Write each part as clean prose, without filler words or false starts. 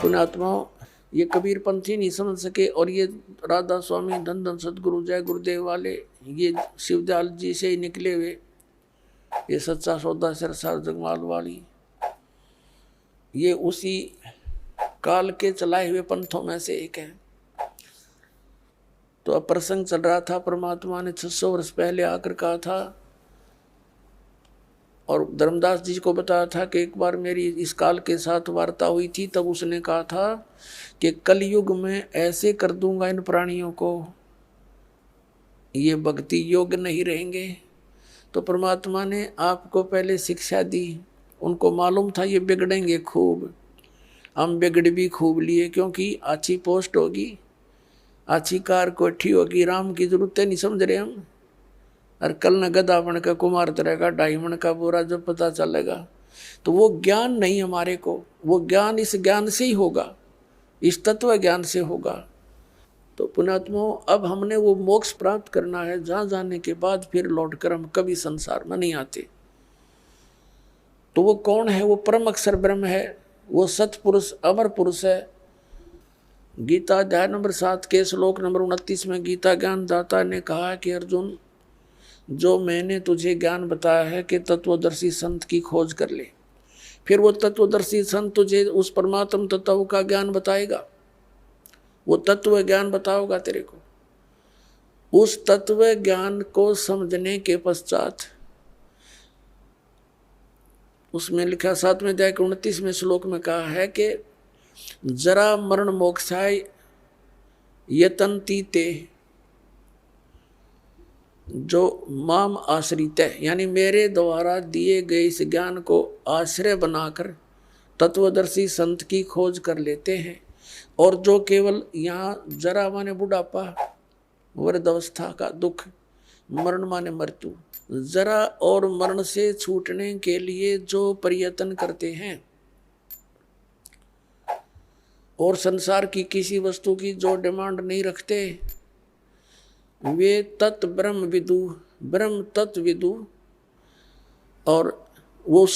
पुण्यात्माओं, ये कबीर पंथी नहीं समझ सके और ये राधा स्वामी धन धन सदगुरु जय गुरुदेव वाले ये शिवदयाल जी से ही निकले हुए ये सच्चा सौदा सिरसार जगमाल वाली ये उसी काल के चलाए हुए पंथों में से एक है। तो अब प्रसंग चल रहा था, परमात्मा ने 600 वर्ष पहले आकर कहा था और धर्मदास जी को बताया था कि एक बार मेरी इस काल के साथ वार्ता हुई थी, तब उसने कहा था कि कलयुग में ऐसे कर दूंगा इन प्राणियों को ये भक्ति योग्य नहीं रहेंगे। तो परमात्मा ने आपको पहले शिक्षा दी, उनको मालूम था ये बिगड़ेंगे खूब, हम बिगड़ भी खूब लिए क्योंकि अच्छी पोस्ट होगी, अच्छी कार कोठी होगी, राम की जरूरत नहीं समझ रहे हम। और कल न गधा बन का कुमार तरह का डायमंड का बोरा जब पता चलेगा तो वो ज्ञान नहीं हमारे को, वो ज्ञान इस ज्ञान से ही होगा, इस तत्व ज्ञान से होगा। तो पुण्यात्माओं, अब हमने वो मोक्ष प्राप्त करना है जहाँ जाने के बाद फिर लौट कर हम कभी संसार में नहीं आते। तो वो कौन है? वो परम अक्षर ब्रह्म है, वो सतपुरुष अमर पुरुष है। गीता अध्याय नंबर 7 के श्लोक नंबर 29 में गीता ज्ञान दाता ने कहा कि अर्जुन, जो मैंने तुझे ज्ञान बताया है कि तत्वदर्शी संत की खोज कर ले, फिर वो तत्वदर्शी संत तुझे उस परमात्म तत्व का ज्ञान बताएगा, वो तत्व ज्ञान बताओगा तेरे को। उस तत्व ज्ञान को समझने के पश्चात उसमें लिखा 7वें अध्याय के 29वें श्लोक में कहा है कि जरा मरण मोक्षाय यतन्ति ते, जो माम आश्रित है, यानी मेरे द्वारा दिए गए इस ज्ञान को आश्रय बनाकर तत्वदर्शी संत की खोज कर लेते हैं। और जो केवल यहाँ जरा माने बुढ़ापा, वृद्धावस्था का दुख, मरण माने मृत्यु, जरा और मरण से छूटने के लिए जो प्रयत्न करते हैं और संसार की किसी वस्तु की जो डिमांड नहीं रखते, वे तत् ब्रह्म विदु, ब्रह्म तत्व विदु, और वो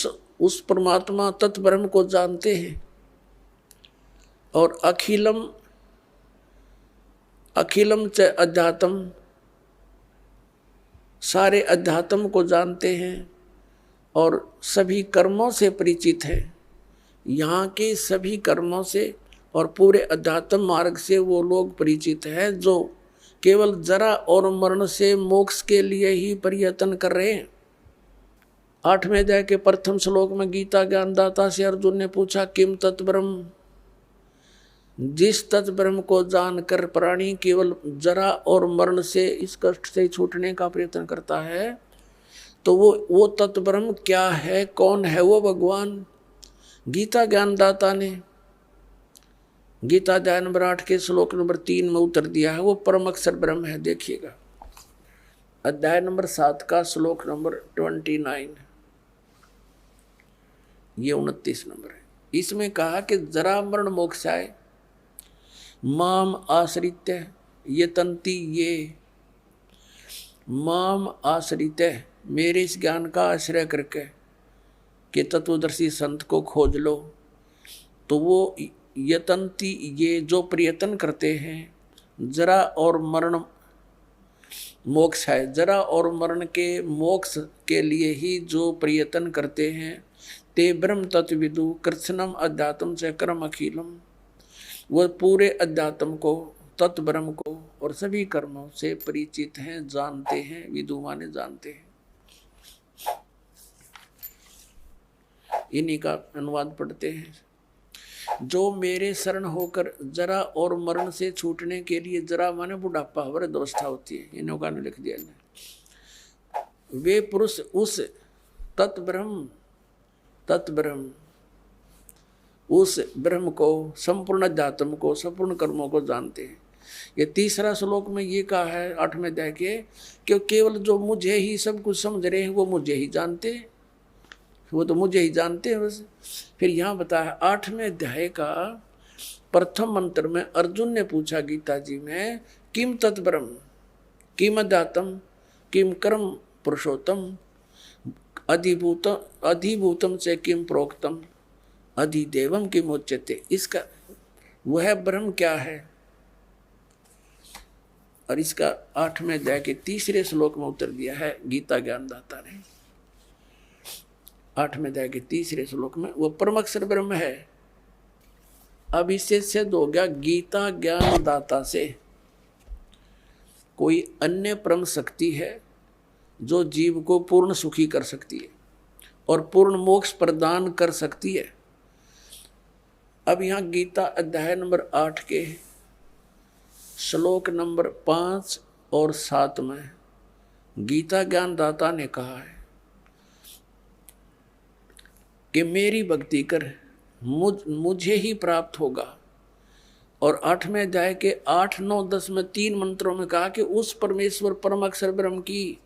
उस परमात्मा तत् ब्रह्म को जानते हैं और अखिलम अखिलम च अध्यात्म, सारे अध्यात्म को जानते हैं और सभी कर्मों से परिचित है। यहाँ के सभी कर्मों से और पूरे अध्यात्म मार्ग से वो लोग परिचित हैं जो केवल जरा और मरण से मोक्ष के लिए ही प्रयत्न कर रहे हैं। 8वें अध्याय के प्रथम श्लोक में गीता ज्ञानदाता से अर्जुन ने पूछा, किम तत्ब्रह्म, जिस तत्ब्रह्म को जानकर प्राणी केवल जरा और मरण से इस कष्ट से छूटने का प्रयत्न करता है, तो वो तत्ब्रह्म क्या है, कौन है वो भगवान? गीता ज्ञानदाता ने गीता अध्याय नंबर 8 के श्लोक नंबर 3 में उत्तर दिया है, वो परम अक्षर ब्रह्म है। देखिएगा अध्याय नंबर 7 का श्लोक नंबर 29, ये 29 नंबर है। इसमें कहा कि जरा मरण मोक्षाय माम आश्रित्य यतन्ति ये, माम आश्रित्य, मेरे इस ज्ञान का आश्रय करके कि तत्वदर्शी संत को खोज लो, तो वो यतन्ति ये जो प्रयत्न करते हैं, जरा और मरण मोक्ष है, जरा और मरण के मोक्ष के लिए ही जो प्रयत्न करते हैं, ते ब्रह्म तत्विदु कृत्स्नम अध्यात्म से कर्म अखिलम, वह पूरे अध्यात्म को, तत्व ब्रह्म को और सभी कर्मों से परिचित हैं, जानते हैं। विदु माने जानते हैं। इन्हीं का अनुवाद पढ़ते हैं। जो मेरे शरण होकर जरा और मरण से छूटने के लिए, जरा माने बुढ़ापा, वृद्धावस्था होती है, इन लोगों ने लिख दिया है, वे पुरुष उस तत्ब्रह्म उस ब्रह्म को, संपूर्ण अध्यात्म को, संपूर्ण कर्मों को जानते हैं। ये तीसरा श्लोक में ये कहा है 8वें अध्याय के, कि केवल जो मुझे ही सब कुछ समझ रहे हैं वो मुझे ही जानते हैं, वो तो मुझे ही जानते हैं बस। फिर यहाँ बताया 8वें अध्याय का प्रथम मंत्र में अर्जुन ने पूछा गीता जी में, किम तत्ब्रह्म, किम अध्यात्म, किम कर्म पुरुषोत्तम, अधिभूतम से किम प्रोक्तम, अधिदेवम किम उच्यते। इसका वह ब्रह्म क्या है। और इसका 8वें अध्याय के 3 श्लोक में उत्तर दिया है गीता ज्ञानदाता ने। 8वें अध्याय के 3 श्लोक में वो परम अक्षर ब्रह्म है। अब इससे सिद्ध हो गया गीता ज्ञानदाता से कोई अन्य परम शक्ति है जो जीव को पूर्ण सुखी कर सकती है और पूर्ण मोक्ष प्रदान कर सकती है। अब यहाँ गीता अध्याय नंबर 8 के श्लोक नंबर 5 और 7 में गीता ज्ञानदाता ने कहा है कि मेरी भक्ति कर मुझे ही प्राप्त होगा। और 8वें अध्याय के 8, 9, 10 में 3 मंत्रों में कहा कि उस परमेश्वर परम अक्षर ब्रह्म की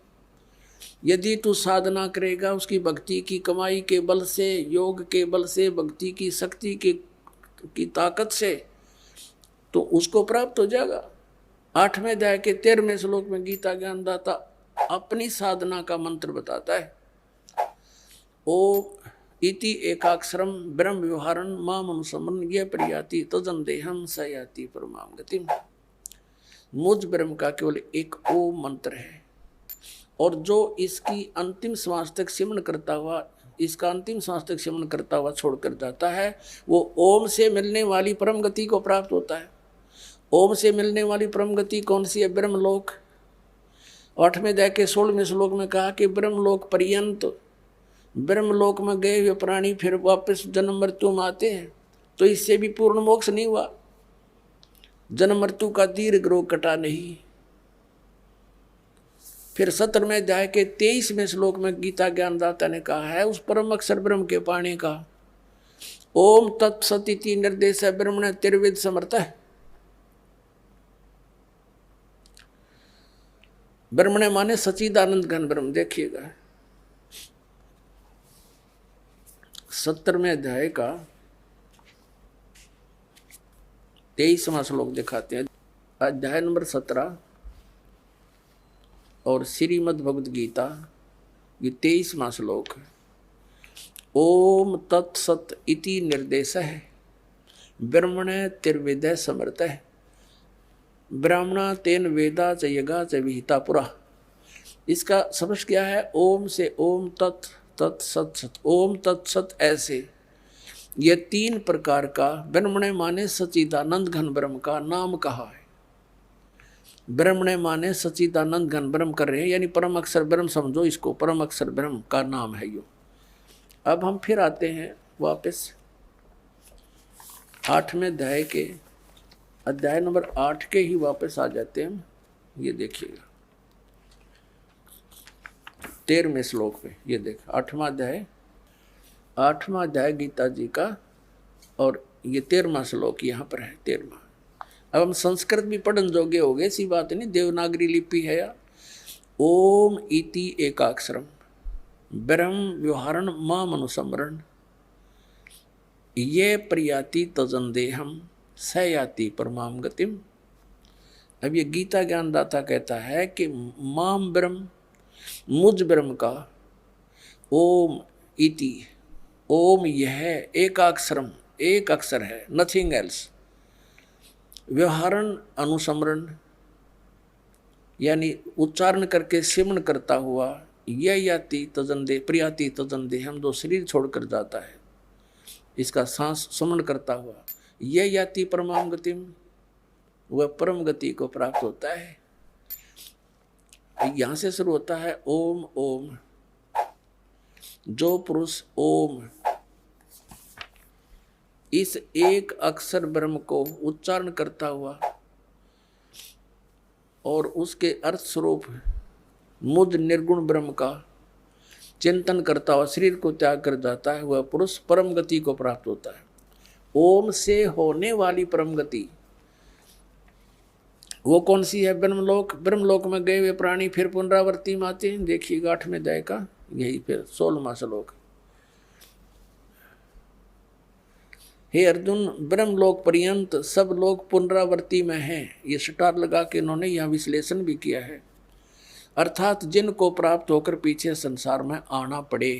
यदि तू साधना करेगा, उसकी भक्ति की कमाई के बल से, योग के बल से, भक्ति की शक्ति की ताकत से, तो उसको प्राप्त हो जाएगा। 8वें अध्याय के 13वें श्लोक में गीता ज्ञानदाता अपनी साधना का मंत्र बताता है। ओ इति एकाक्षरम ब्रह्म व्यवहारन माम अनुसमन ये प्रयाति तजन देहम सयाति परमाम गतिम। मुझ ब्रह्म का केवल एक ओम मंत्र है और जो इसकी अंतिम श्वास तक सिमरण करता हुआ, इसका अंतिम श्वास तक सिमरण करता हुआ छोड़कर जाता है, वो ओम से मिलने वाली परम गति को प्राप्त होता है। ओम से मिलने वाली परम गति कौन सी है? ब्रह्मलोक। 8वें अध्याय के 16वें श्लोक में कहा कि ब्रह्मलोक पर्यंत, ब्रह्मलोक में गए हुए प्राणी फिर वापस जन्म मृत्यु में आते हैं, तो इससे भी पूर्ण मोक्ष नहीं हुआ। जन्म मृत्यु का दीर्घ रोग कटा नहीं। फिर 17वें अध्याय के 23वें श्लोक में गीता ज्ञानदाता ने कहा है उस परम अक्षर ब्रह्म के पाने का ओम तत्सदिति निर्देश ब्रह्मण तिर्विद समर्थ है। ब्रह्मण माने सच्चिदानंद घन ब्रह्म। देखिएगा 17वें अध्याय का 23वां श्लोक दिखाते हैं। अध्याय नंबर 17 और श्रीमद् भगवद गीता ये 23वां श्लोक है। ओम तत्सत इति निर्देश है ब्रह्मण तिर्विदय समर्थ है ब्राह्मणा तेन वेदा च यगा च विहिता पुरा। इसका समझ क्या है? ओम से ओम तत् तत् सत सत, ओम तत्सत ऐसे ये 3 प्रकार का ब्रह्मण माने सच्चिदानंद घन ब्रह्म का नाम कहा है। ब्रह्मण माने सच्चिदानंद घन ब्रह्म कर रहे हैं, यानी परम अक्षर ब्रह्म समझो इसको, परम अक्षर ब्रह्म का नाम है यो। अब हम फिर आते हैं वापस 8वें अध्याय के अध्याय नंबर 8 के ही वापस आ जाते हैं। ये देखिएगा 13वें श्लोक पे, ये देख 8वां अध्याय गीता जी का और ये 13वां श्लोक यहाँ पर है 13वां। अब हम संस्कृत भी पढ़न जोगे हो गए, ऐसी बात नहीं, देवनागरी लिपि है या। ओम इति एकाक्षरम ब्रह्म व्यवहारण माम अनुसमरण ये प्रयाति तजन देहम सयाति परमाम गतिम। अब ये गीता ज्ञानदाता कहता है कि माम ब्रह्म, मुझ ब्रह्म का ओम इति, ओम यह एकाक्षरम, एक अक्षर है, नथिंग एल्स। व्यवहारण अनुसमरण यानी उच्चारण करके सिमरण करता हुआ, यह याति तजन दे प्रियाति तजन दे, हम दो शरीर छोड़कर जाता है, इसका सांस सुमरण करता हुआ, यह याति परमाम गतिम, वह परम गति को प्राप्त होता है। यहां से शुरू होता है ओम ओम। जो पुरुष ओम इस एक अक्षर ब्रह्म को उच्चारण करता हुआ और उसके अर्थ स्वरूप मुझ निर्गुण ब्रह्म का चिंतन करता हुआ शरीर को त्याग कर जाता है, वह पुरुष परम गति को प्राप्त होता है। ओम से होने वाली परम गति वो कौन सी है? ब्रह्मलोक। ब्रह्मलोक में गए हुए प्राणी फिर पुनरावृत्ति में आते हैं। देखिएगा 8वें अध्याय का यही फिर 16वां श्लोक। हे अर्जुन, ब्रह्मलोक पर्यंत सब लोग पुनरावृत्ति में हैं। ये स्टार लगा के इन्होंने यहाँ विश्लेषण भी किया है, अर्थात जिनको प्राप्त होकर पीछे संसार में आना पड़े,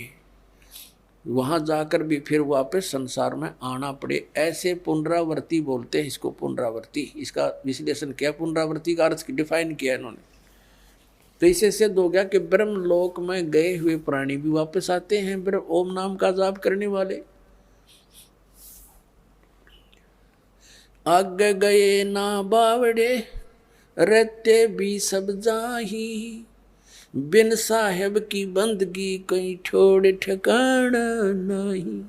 वहां जाकर भी फिर वापस संसार में आना पड़े। ऐसे पुनरावर्ती बोलते हैं इसको, पुनरावर्ती। इसका विश्लेषण किया, पुनरावर्ती का अर्थ डिफाइन किया इन्होंने। तो इससे सिद्ध हो गया कि ब्रह्म लोक में गए हुए प्राणी भी वापस आते हैं, ब्रह्म ओम नाम का जाप करने वाले। आगे गए ना बावड़े, रहते भी सब जाही, बिन साहेब की बंदगी कहीं छोड़ ठिकाना नहीं।